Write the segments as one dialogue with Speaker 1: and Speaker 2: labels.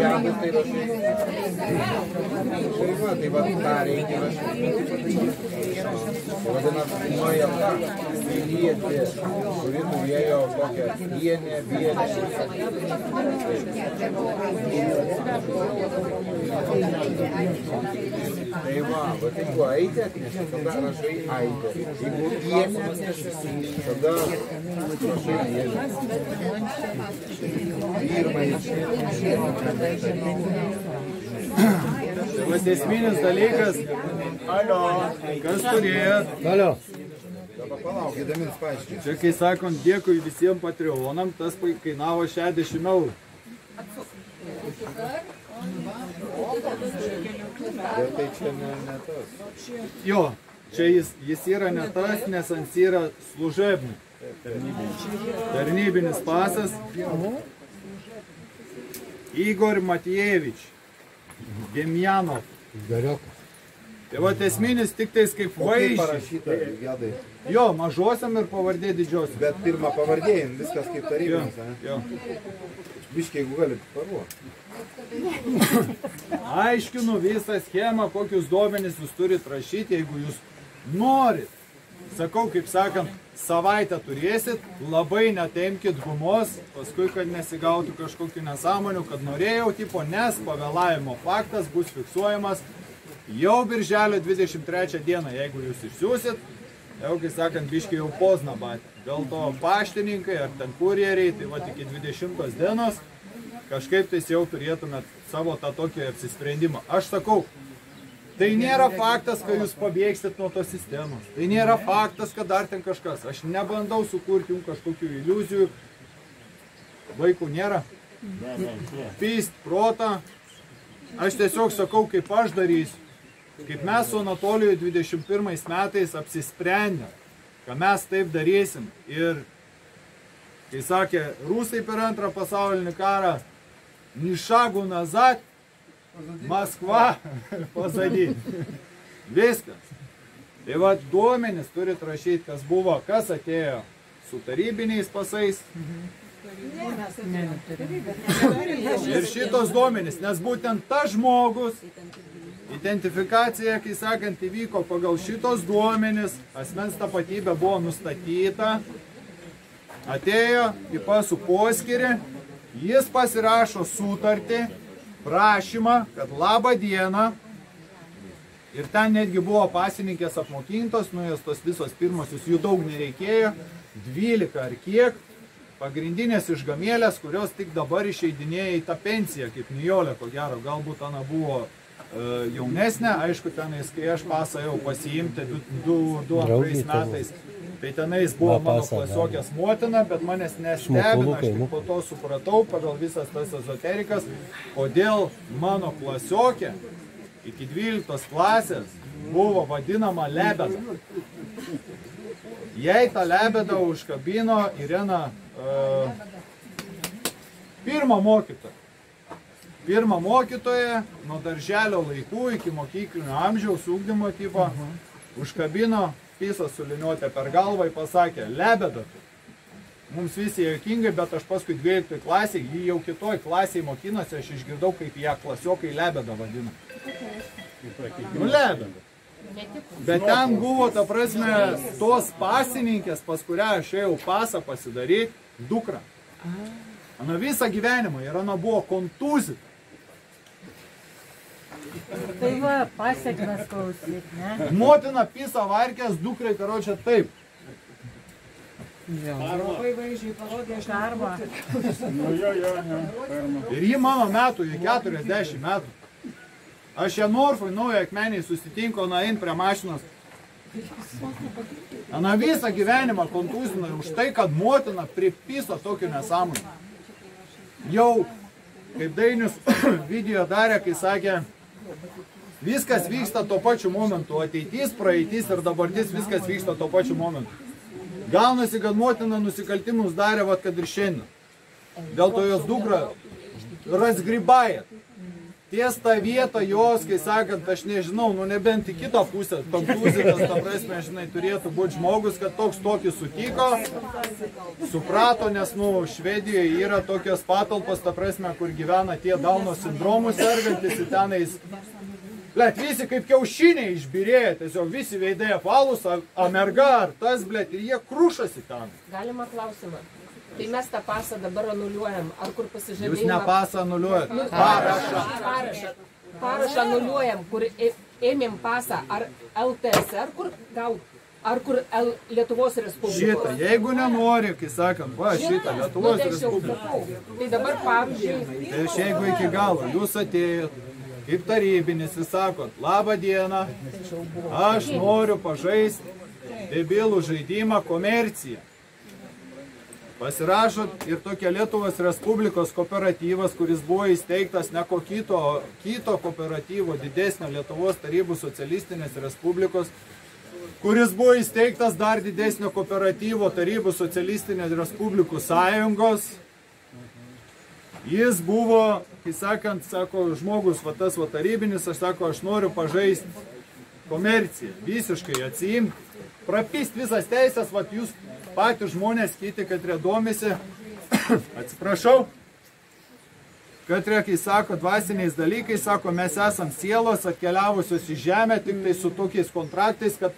Speaker 1: jeigu tai rašai. Tai va, tą reikia rašyti. Vadinasi, nuojauta, pilietė, kuri turėjo tokią vienę. Tai va, jeigu aitė atneši, tada rašai aitė. Jeigu vienę atneši, tada rašai vienę.
Speaker 2: Tai esminis dalykas, kas turėjo. Čia, kai sakom, dėkui visiems patreonam, tas kainavo 60 eurų.
Speaker 1: Bet tai čia ne tas.
Speaker 2: Jo, čia jis yra ne tas, nes ant yra služebnis. Tarnybinis pasas. Igor Matievič, Demjanov. Tai va esminis tik tais kaip vaizdžiai.
Speaker 1: Parašyta, Gedai.
Speaker 2: Jo, mažosiam ir pavardė didžiosiam.
Speaker 1: Bet pirmą pavardėjim, viskas kaip tarybinis, ne?
Speaker 2: Jo.
Speaker 1: Biškiai, jeigu gali paruoti.
Speaker 2: Aiškinu visą schemą, kokius duomenis jūs turit rašyti, jeigu jūs norit. Sakau, kaip sakant, savaitę turėsit, labai netemkit gumos, paskui, kad nesigautų kažkokių nesąmonių, kad norėjau, tipo, nes pavėlavimo faktas bus fiksuojamas jau birželio 23 dieną, jeigu jūs išsiųsit, jau, kaip sakant, biškiai jau pozna batė. Dėl to paštininkai ar ten kurjeriai, tai va iki 20 dienos kažkaip tais jau turėtumėt savo tą tokį apsisprendimą. Aš sakau, tai nėra faktas, kad jūs pabėgsit nuo tos sistemos. Tai nėra faktas, kad dar ten kažkas. Aš nebandau sukurti jums kažkokių iliuzijų. Vaikų nėra. Pyst protą. Aš tiesiog sakau, kaip aš darysiu. Kaip mes su Anatolijui 21 metais apsisprendėm, kad mes taip darysim. Ir, kai sakė rusai per antrą pasaulinį karą, ni šagų nazad, Maskva pozadi. Viskas. Tai va, duomenis turit rašyti, kas buvo, kas atėjo su tarybiniais pasais. Ir šitos duomenis, nes būtent tas žmogus, identifikacija, kai sakant, įvyko pagal šitos duomenis, asmens tapatybė buvo nustatyta, atėjo į pasų poskyrį, jis pasirašo sutartį, prašymą, kad labą dieną, ir ten netgi buvo pasininkės apmokintos, nu jos tos visos pirmosios, jų daug nereikėjo, 12 ar kiek, pagrindinės išgamėlės, kurios tik dabar išeidinėja į tą pensiją, kaip Nijolė, ko gero, galbūt ana buvo jaunesnė, aišku, tenais, kai aš pasą jau pasiimti 2 metais, tai tenais buvo mano klasiokės motina, bet manęs nestebina, aš tik po to supratau pagal visas tas ezoterikas, kodėl mano klasiokė iki 12 klasės buvo vadinama lebeda. Jei tą lebedą užkabino Irena pirmą mokytoją nuo darželio laikų iki mokyklinio amžiaus ugdymo tipo užkabino pisą suliniuotę per galvą ir pasakė, lebeda. Mums visi juokingai, bet aš paskui 12 klasėje, jį jau kitoj klasėje mokinosi, aš išgirdau, kaip ją klasiokai lebeda vadina. Nu, lebeda. Bet ten buvo, ta prasme, tos pasininkės, pas kurią aš ėjau pasą pasidaryti, dukra. Ana visą gyvenimą ir ana buvo kontūzita.
Speaker 3: Tai va, pasiekmes klausyt, ne?
Speaker 2: Motina pisa varkės, dukrai, karočią, taip.
Speaker 3: Labai vaizdžiai parodė šarbą.
Speaker 2: Ir ji mano metų, ji 40 metų. Aš ją Norfui, naują akmenį susitinku, ana eina prie mašinos. Ana visą gyvenimą kontūzina už tai, kad motina pripiso tokių nesąmonių. Jau, kaip Dainius video darė, kai sakė, viskas vyksta tuo pačiu momentu, ateitis, praeitis ir dabartis, viskas vyksta tuo pačiu momentu. Gaunasi, kad motina nusikaltimus darė, vat kad ir šiandien. Dėl to jos dukra razgribajat. ties tą vietą jos, kai sakant, aš nežinau, nu nebent į kitą pusę, Toktuzitas, ta prasme, žinai, turėtų būti žmogus, kad toks tokį sutiko, suprato, nes, nu, Švedijoje yra tokios patalpos, ta prasme, kur gyvena tie Dauno sindromų sergantis ir tenais, blet, visi kaip kiaušiniai išbirėję, tiesiog visi veidai apvalus, a merga ar tas, blet, ir jie krušasi ten.
Speaker 4: Galima klausimą. Tai mes tą pasą dabar anuliuojam, ar kur pasižadėjimą...
Speaker 2: Jūs ne pasą anuliuojat, parašą.
Speaker 4: Parašą anuliuojam, kur ėmėm pasą, ar LTSR, kur gaut, ar kur Lietuvos Respublikos.
Speaker 2: Šitą, jeigu nenori, kai sakant, va, šitą Lietuvos Respublikos.
Speaker 4: Tai dabar pavyzdžiui...
Speaker 2: Tai jeigu iki galo jūs atėjot, kaip tarybinis, jūs sakot, labą dieną, aš noriu pažaisti debilų žaidimą komerciją. Pasirašot ir tokia Lietuvos Respublikos kooperatyvas, kuris buvo įsteigtas ne ko kito kooperatyvo didesnio Lietuvos Tarybų Socialistinės Respublikos, kuris buvo įsteigtas dar didesnio kooperatyvo Tarybų Socialistinės Respublikų sąjungos. Jis buvo, kai sakant, sako, žmogus, va tas va tarybinis, aš sako, aš noriu pažaisti komerciją, visiškai atsiimti, prapist visas teisės, va jūs patys žmonės kiti, kad redomisi, atsiprašau, kad kai sako dvasiniais dalykais, sako, mes esam sielos atkeliavusios į žemę, tik tai su tokiais kontraktais, kad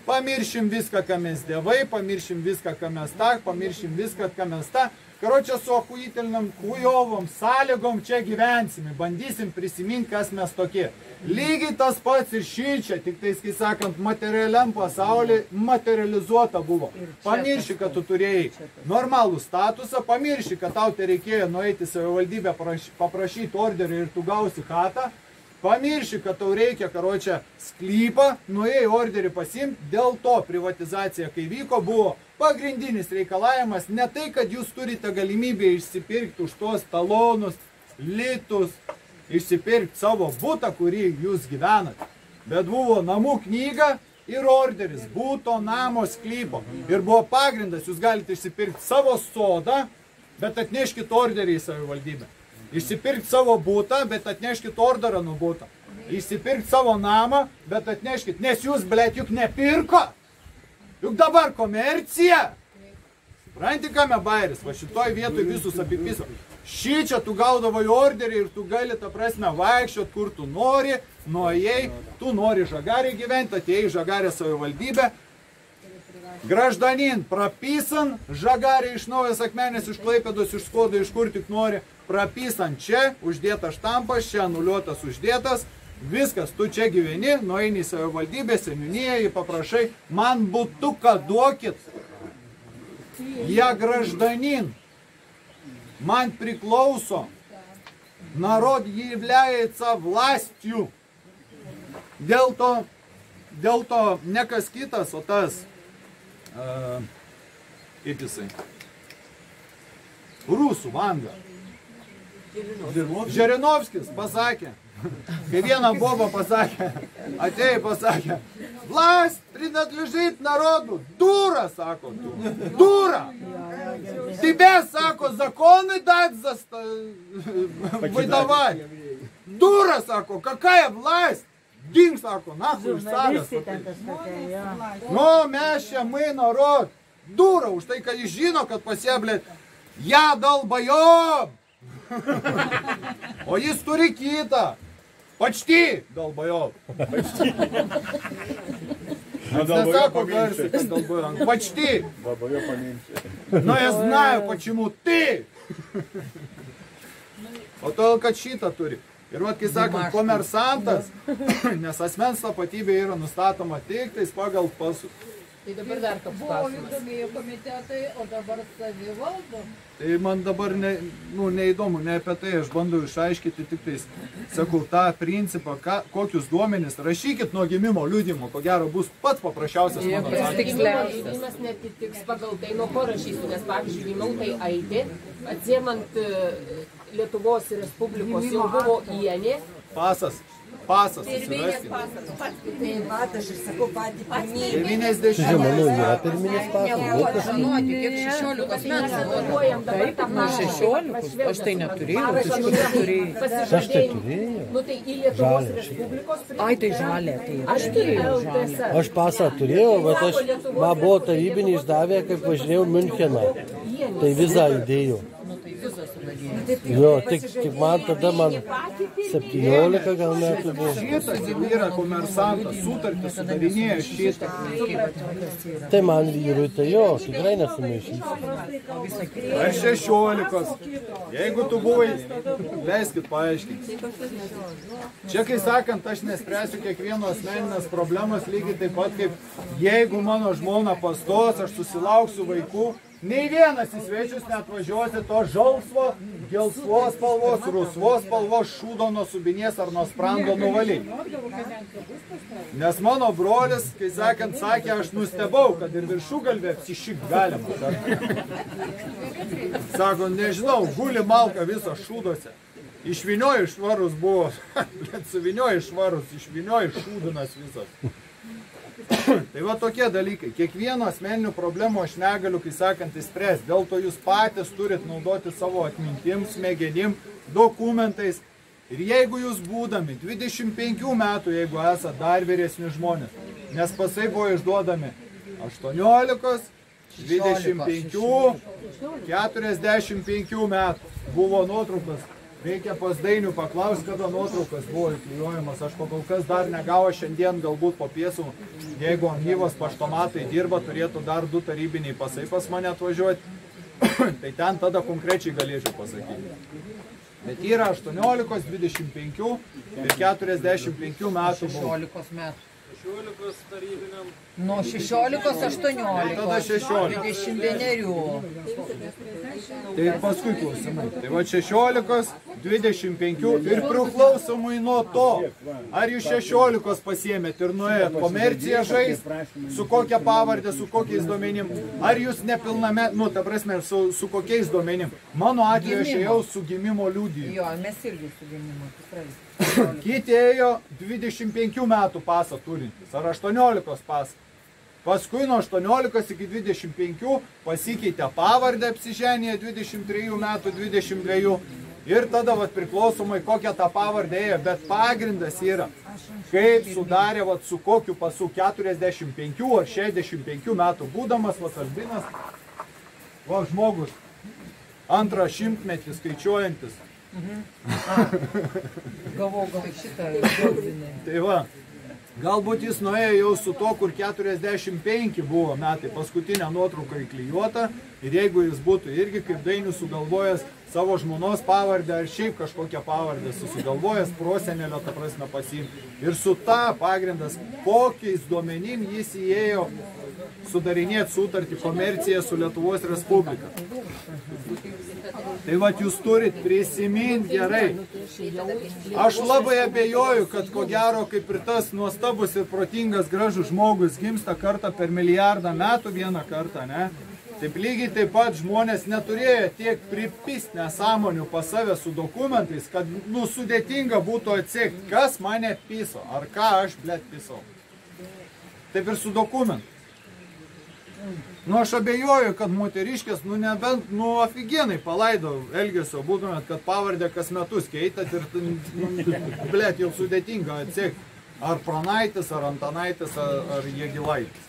Speaker 2: pamiršim viską, ką mes dievai, pamiršim viską, ką mes tak, pamiršim viską, ką mes tak. Karočią su akuitelniam kujovom sąlygom čia gyvensime, bandysim prisiminti, kas mes tokie. Lygiai tas pats ir šičia, tik tais, kai sakant, materialiam pasaulyje materializuota buvo. Pamirši, kad tu turėjai normalų statusą, pamirši, kad tau tai reikėjo nueiti į savivaldybę, paprašyti orderį ir tu gausi chatą. Pamirši, kad tau reikia, karočią, sklypą, nuėjai orderį pasimti, dėl to privatizacija, kai vyko, buvo pagrindinis reikalavimas ne tai, kad jūs turite galimybę išsipirkti už tuos talonus, litus, išsipirkti savo butą, kurį jūs gyvenate, bet buvo namų knyga ir orderis, būto, namo, sklypo. Ir buvo pagrindas, jūs galite išsipirkti savo sodą, bet atneškit orderį į savivaldybę. Išsipirkti savo būtą, bet atneškit orderą nuo būtą. Išsipirkti savo namą, bet atneškit, nes jūs, blet, juk nepirko. Juk dabar komercija. Supranti, kame bairis, va šitoj vietoj visus apipiso. Šičia tu gaudavai orderį ir tu gali, ta prasme, vaikščiot, kur tu nori, nuėjai, tu nori Žagarį gyventi, atėjai Žagarę savivaldybę. Graždanin, prapisan, Žagarį iš Naujos Akmenės, iš Klaipėdos, iš Skuodo, iš kur tik nori, prapisan čia, uždėtas štampas, čia anuliuotas uždėtas, viskas, tu čia gyveni, nueini į savivaldybę, seniūniją, paprašai, man butuką duokit, ja Graždanin, man приклauso, народ является властью. Dėl to ne kas kitas, o tas, kaip jisai, rusų vanga. Žirinovskis pasakė, kai vieną bobą pasakė, atėjai pasakė, власть принадлежит народу, дура, sako, дура. Тебе, sako, законы дать выдавать. Дура, sako, какая власть? Динг, sako, нахуй iš savęs. Nu, mes čia, мы народ, дура, už tai, kad jis žino, kad pasieblėt, ja dalbajom. O jis turi kitą. Почти долбоёб. Не саку гарси, как долбоёб. Почти.
Speaker 1: Долбоёб поменьше.
Speaker 2: Но я знаю, почему ты. O to, kad šitą turi. Ir vat, kai sakant, komersantas, nes asmens tapatybė yra nustatoma tik tais pagal pasus.
Speaker 4: Tai dabar dar toks klausimas.
Speaker 5: Buvo vykdomieji komitetai, o dabar savivaldo.
Speaker 2: Tai man dabar neįdomu, ne apie tai, aš bandau išaiškyti tik tais, sakau, tą principą, kokius duomenis, rašykit nuo gimimo liudijimo, ko gero bus pats paprasčiausias mano atsakymas.
Speaker 4: Gimimas netitiks pagal tai, nuo ko rašysiu, nes pavyzdžiui, gimiau tai aitė, atsiemant Lietuvos Respublikos jau buvo ienė.
Speaker 2: Pasas. pasą susiraskite.
Speaker 6: Tai vat, aš ir sakau patį pirmieji.
Speaker 2: 90
Speaker 7: Manau, yra pirminis pasas.
Speaker 5: Žinoti, kiek 16 metų.
Speaker 4: Nuo
Speaker 3: 16, aš tai neturėjau.
Speaker 7: Aš tai turėjau.
Speaker 4: Nu tai į Lietuvos Respublikos
Speaker 3: Ai, tai žalė, tai aš turėjau žalę.
Speaker 7: Aš pasą turėjau, bet aš man buvo tarybinį išdavę, kaip važinėjau Müncheną. Tai vizą įdėjau. Jo, tik man tada 17 gal metų buvo.
Speaker 2: Šitas yra komersantas, sutartį sudarinėja šitą.
Speaker 7: Tai man vyrui, tai jo, tikrai nesumaišysiu.
Speaker 2: Ar 16. Jeigu tu buvai, leiskit paaiškinti. Čia, kai sakant, aš nespręsiu kiekvieno asmeninės problemas lygiai taip pat, kaip jeigu mano žmona pastos, aš susilauksiu vaikų, nei vienas į svečius neatvažiuosi to žalsvo, gelsvos spalvos, rusvos spalvos šūdo nuo subinės ar nuo sprando nuvalyti. Nes mano brolis, kai sakant, sakė, aš nustebau, kad ir viršugalvė apsišyk galima. Sako, nežinau, guli malka viso šūdose. Išvinioji švarus buvo, bet suvinioji švarus, išvinioji šūdinas visas. Tai va tokie dalykai. Kiekvieno asmeninių problemų aš negaliu, kai sakant, įspręsti. Dėl to jūs patys turit naudoti savo atmintim, smegenim, dokumentais. Ir jeigu jūs būdami 25 metų, jeigu esate dar vyresni žmonės, nes pasai buvo išduodami 18, 25, 45 metų buvo nuotraukas. Reikia pas Dainių paklausti, kada nuotraukas buvo įklijuojamas. Aš kol kas dar negavo, šiandien galbūt po piesų, jeigu gyvos paštomatai dirba, turėtų dar 2 tarybiniai pasai pas mane atvažiuoti. Tai ten tada konkrečiai galėčiau pasakyti. Bet yra 18, 25 ir 45 metų buvo.
Speaker 5: 16 metų. Nuo 16, 18.
Speaker 2: Tada 16.
Speaker 5: 21.
Speaker 2: Tai paskui klausimai. Tai va 16, 25 ir priklausomai nuo to, ar jūs 16 pasiėmėt ir nuėjot komerciją žaist, su kokia pavardė, su kokiais duomenim, ar jūs nepilname, nu, ta prasme, su kokiais duomenim. Mano atveju aš ėjau su gimimo liudijimu.
Speaker 5: Jo, mes irgi su gimimo, tikrai.
Speaker 2: Kiti ėjo 25 metų pasą turintis, ar 18 pasą. Paskui nuo 18 iki 25 pasikeitė pavardę apsiženėje 23 metų, 22 ir tada vat, priklausomai kokią tą pavardę ėjo, bet pagrindas yra, kaip sudarė vat, su kokiu pasu 45 ar 65 metų būdamas vat, Albinas, va, žmogus, antrą šimtmetį skaičiuojantis.
Speaker 5: Gavau gal šitą žodinį.
Speaker 2: Tai va, galbūt jis nuėjo jau su to, kur 45 buvo metai, paskutinė nuotrauka įklijuota ir jeigu jis būtų irgi kaip Dainius sugalvojęs savo žmonos pavardę ar šiaip kažkokią pavardę susigalvojęs prosenelio, ta prasme, pasiimti. Ir su ta pagrindas, kokiais duomenim jis įėjo sudarinėti sutartį komerciją su Lietuvos Respublika. Tai vat jūs turit prisiminti gerai. Aš labai abejoju, kad ko gero kaip ir tas nuostabus ir protingas gražus žmogus gimsta kartą per milijardą metų vieną kartą, ne? Taip lygiai taip pat žmonės neturėjo tiek pripist nesąmonių pas save su dokumentais, kad nu, sudėtinga būtų atsekti, kas mane piso, ar ką aš, blėt, pisau. Taip ir su dokumentais. Nu, aš abejoju, kad moteriškės, nu, nebent, nu, afigienai palaido elgesio, būtumėt, kad pavardę kas metus keitat ir, nu, blėt, jau sudėtinga atsekti, ar Pranaitis, ar Antanaitis, ar Jėgilaitis.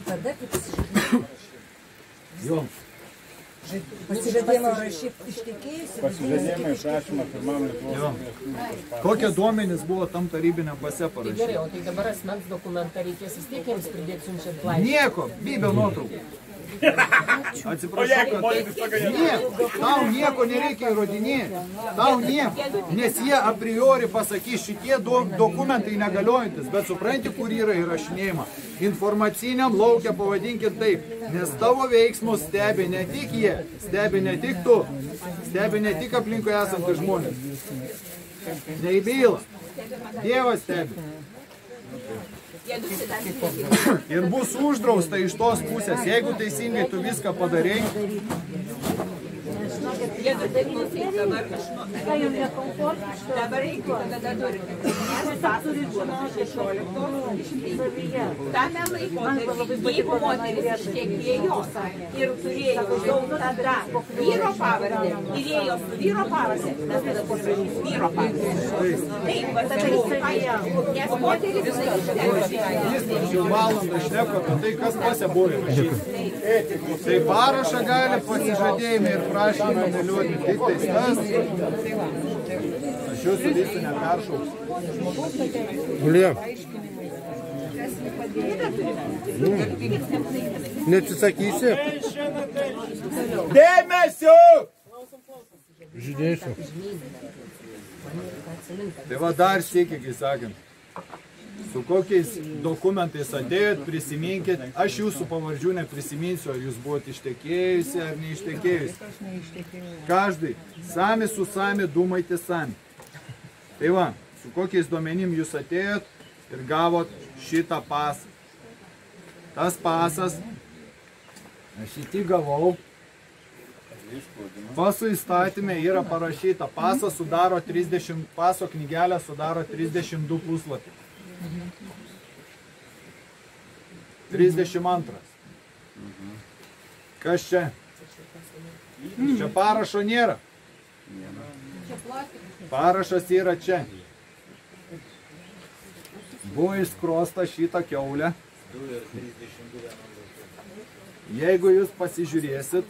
Speaker 6: Tada kaip pasižadėjimo.
Speaker 2: Jo.
Speaker 6: Pasižadėjimo rašyti ištekėjusi.
Speaker 8: Pasižadėjimą išrašymą pirmam Lietuvos.
Speaker 2: Kokie duomenys buvo tam tarybiniam pase
Speaker 4: Tai
Speaker 2: parašyti?
Speaker 4: gerai, o tai dabar asmens dokumentą reikės vis tiek jiems pridėti siunčiant laišką.
Speaker 2: Nieko, bybė nuotraukų. Atsiprašau, kad nieko, tau nieko nereikia įrodinėti, tau nieko, nes jie a priori pasakys, šitie dokumentai negaliojantis, bet supranti, kur yra įrašinėjama. Informaciniam laukia pavadinkit taip, nes tavo veiksmus stebi ne tik jie, stebi ne tik tu, stebi ne tik aplinkoje esantys žmonės. Ne į bylą, Dievas stebi. Ir bus uždrausta iš tos pusės, jeigu teisingai tu viską padarai.
Speaker 4: Jie taip klausyk, dabar dabar reikia, tada turite. Nes pasas buvo 16. Tame laikotarpyje, jeigu moteris ištekėjo ir turėjo jau tada vyro pavardę ir ėjo su vyro pavardę, mes tada pasirašys vyro pavardę. Taip, va tada įsipaėjo, nes moteris
Speaker 2: Jis jau valandą šneka apie tai, kas pase buvo įrašyti. Tai parašą gali pasižadėjimai ir prašymai dėlioti tik tais tas. Aš jūsų visų neperšauksiu.
Speaker 7: Gulė. Neatsisakysi?
Speaker 2: Dėmesio!
Speaker 7: Žiūrėsiu.
Speaker 2: Tai va dar sėkiai, kai sakant. Su kokiais dokumentais atėjot, prisiminkit, aš jūsų pavardžių neprisiminsiu, ar jūs buvote ištekėjusi ar neištekėjusi. Každai, sami su sami, dumайте sami. Tai va, su kokiais duomenim jūs atėjot ir gavot šitą pasą. Tas pasas, aš jį gavau, pasų įstatymė yra parašyta, pasas sudaro 30, paso knygelė sudaro 32 puslapį. 32. Kas čia? Čia parašo nėra. Parašas yra čia. Buvo išskrosta šitą kiaulę. Jeigu jūs pasižiūrėsit,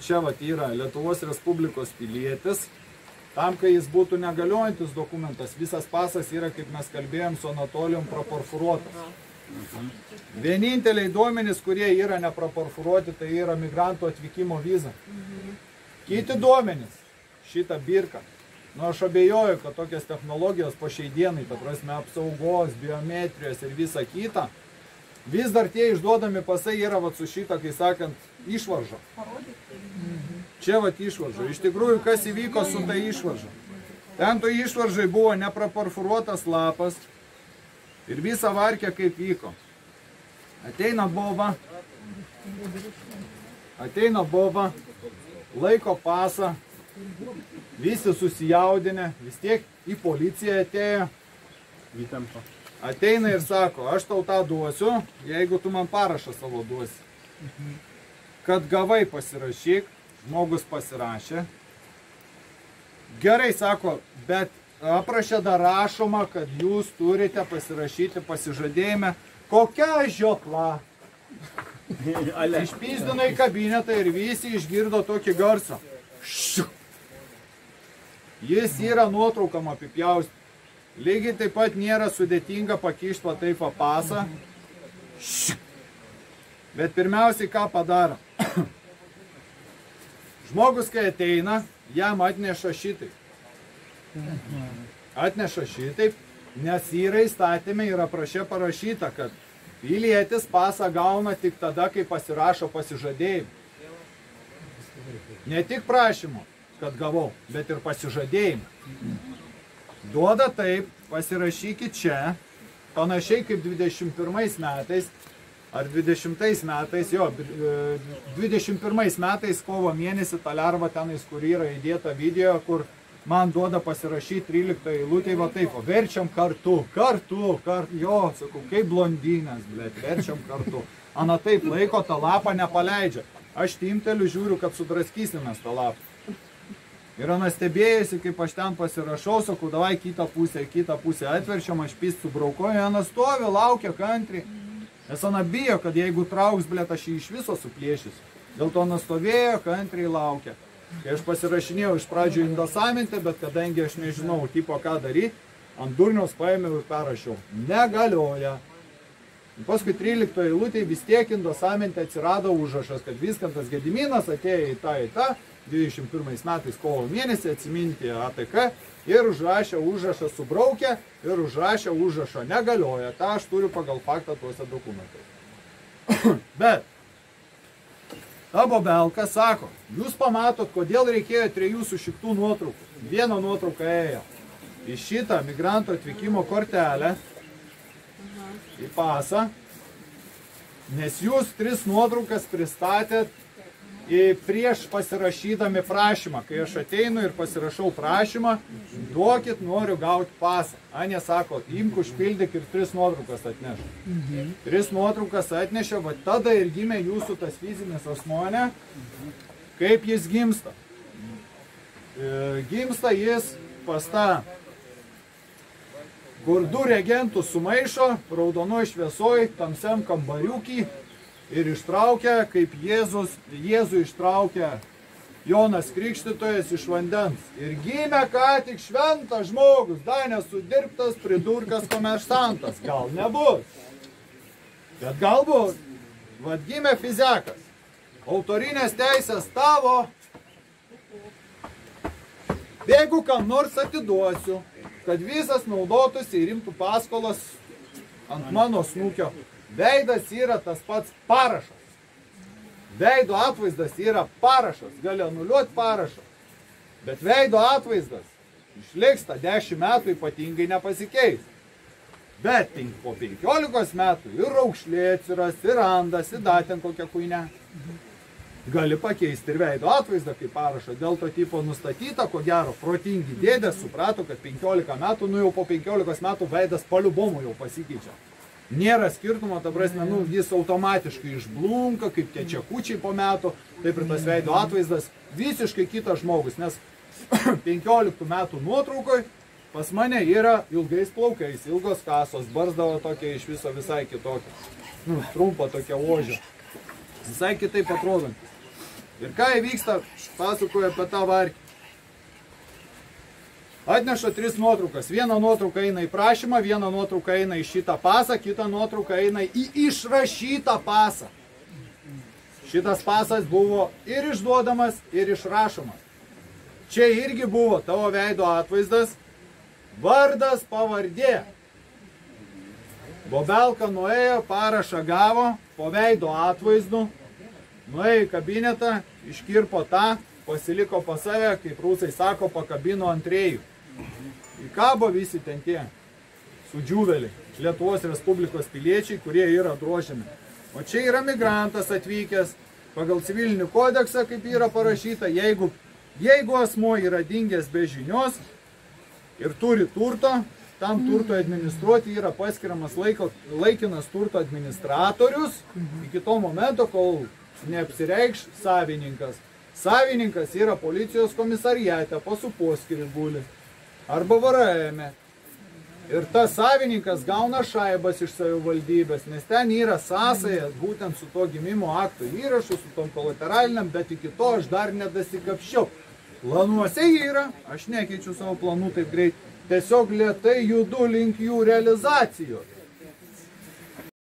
Speaker 2: čia vat yra Lietuvos Respublikos pilietis, tam, kai jis būtų negaliojantis dokumentas, visas pasas yra, kaip mes kalbėjom, su Anatolijum praporfuruotas. Vieninteliai duomenys, kurie yra nepraporfuruoti, tai yra migrantų atvykimo viza. Kiti duomenys, šitą birką. Aš abejoju, kad tokias technologijos po šiai dienai, ta prasme apsaugos, biometrijos ir visa kita, vis dar tie išduodami pasai yra vat su šitą, kai sakant, išvarža. Čia vat išvarža. Iš tikrųjų, kas įvyko su tai išvarža? Ten to išvaržai buvo nepraporfuruotas lapas ir visa varkė kaip vyko. Ateina boba, laiko pasą, visi susijaudinę, vis tiek į policiją atėjo. Ateina ir sako, aš tau tą duosiu, jeigu tu man parašą savo duosi. Kad gavai pasirašyk, žmogus pasirašė. Gerai, sako, bet aprašė dar rašoma, kad jūs turite pasirašyti pasižadėjime. Kokia žiopla? Išpyzdino į kabinetą ir visi išgirdo tokį garsą. Jis yra nuotraukam apipjausti. Lygiai taip pat nėra sudėtinga pakišti va taip pasą. Bet pirmiausiai ką padaro? Žmogus, kai ateina, jam atneša šitaip. Atneša šitaip, nes yra įstatymė ir apraše parašyta, kad pilietis pasą gauna tik tada, kai pasirašo pasižadėjimą. Ne tik prašymo, kad gavau, bet ir pasižadėjimą. Duoda taip, pasirašykit čia, panašiai kaip 21 metais, ar 20 metais, 21 metais kovo mėnesį ta lerva tenais, kur yra įdėta video, kur man duoda pasirašyti 13 eilutėj, va taip, verčiam kartu, jo, sakau, kaip blondinės, blėt, verčiam kartu. Ana taip laiko, tą lapą nepaleidžia. Aš timteliu žiūriu, kad sudraskysimės tą lapą. Ir ana stebėjusi, kaip aš ten pasirašau, sakau, davai kitą pusę atverčiam, aš pys subraukoju, ana stovi, laukia kantriai. Nes ana bijo, kad jeigu trauks, blėt, aš jį iš viso suplėšysiu. Dėl to ana stovėjo, kantriai laukia. Kai aš pasirašinėjau iš pradžių indosamentę, bet kadangi aš nežinau, tipo ką daryti, ant durniaus paėmiau ir perrašiau. Negalioja. Paskui 13 eilutėje vis tiek indosamente atsirado užrašas, kad Viskantas Gediminas atėjo į tą, 21 metais kovo mėnesį atsiminti ATK ir užrašė užrašą subraukė ir užrašė užrašą negalioja. Ta aš turiu pagal faktą tuose dokumentuose. Bet ta bobelka sako, jūs pamatot, kodėl reikėjo 3 sušiktų nuotraukų. Viena nuotrauka ėjo į šitą migrantų atvykimo kortelę, į pasą, nes jūs 3 nuotraukas pristatėt prieš pasirašydami prašymą, kai aš ateinu ir pasirašau prašymą, duokit, noriu gauti pasą. Anė sako, imk užpildyk ir 3 nuotraukas atneš. 3 nuotraukas atnešė, va tada ir gimė jūsų tas fizinis asmonė, kaip jis gimsta. Gimsta jis pas tą, kur 2 reagentus sumaišo, raudonoj šviesoj, tamsiam kambariukį ir ištraukia, kaip Jėzų ištraukia Jonas Krikštytojas iš vandens. Ir gimė ką tik šventas žmogus, dar nesudirbtas pridurkas komersantas. Gal nebus, bet galbūt. Vat gimė fizikas. Autorinės teisės tavo. Jeigu kam nors atiduosiu, kad visas naudotųsi ir imtų paskolas ant mano snukio, veidas yra tas pats parašas. Veido atvaizdas yra parašas, gali anuliuoti parašą. Bet veido atvaizdas išliks tą 10 metų ypatingai nepasikeis. Bet po 15 metų ir raukšlė atsiras, ir andas, ir daten kokią kuinę. Gali pakeisti ir veido atvaizdą kaip parašą. Dėl to tipo nustatyta, ko gero, protingi dėdės suprato, kad 15 metų, jau po 15 metų veidas paliubomu jau pasikeičia. Nėra skirtumo, ta prasme, jis automatiškai išblunka, kaip tie čekučiai po metų, taip ir tas veido atvaizdas visiškai kitas žmogus, nes 15 metų nuotraukoj pas mane yra ilgais plaukais, ilgos kasos, barzdavo tokia iš viso visai kitokia, trumpa tokia ožia, visai kitaip atrodantis. Ir ką įvyksta, pasakoju apie tą varkį. Atneša 3 nuotraukas. Viena nuotrauka eina į prašymą, viena nuotrauka eina į šitą pasą, kita nuotrauka eina į išrašytą pasą. Šitas pasas buvo ir išduodamas, ir išrašomas. Čia irgi buvo tavo veido atvaizdas, vardas, pavardė. Bobelka nuėjo, parašą gavo, po veido atvaizdu, nuėjo į kabinetą, iškirpo tą, pasiliko pas save, kaip rusai sako, pakabino ant rėjų. Įkabo visi ten tie sudžiūveliai, Lietuvos Respublikos piliečiai, kurie yra drožiami. O čia yra migrantas atvykęs, pagal civilinį kodeksą, kaip yra parašyta, jeigu asmuo yra dingęs be žinios ir turi turto, tam turto administruoti yra paskiriamas laikinas turto administratorius iki to momento, kol neapsireikš savininkas. Savininkas yra policijos komisariate, pasų poskiris guli, arba VRM. Ir tas savininkas gauna šaibas iš savivaldybės, nes ten yra sąsaja būtent su to gimimo akto įrašu, su tom kolateraliniam, bet iki to aš dar nedasikapščiau. Planuose yra, aš nekeičiu savo planų taip greit, tiesiog lėtai judu link jų realizacijos.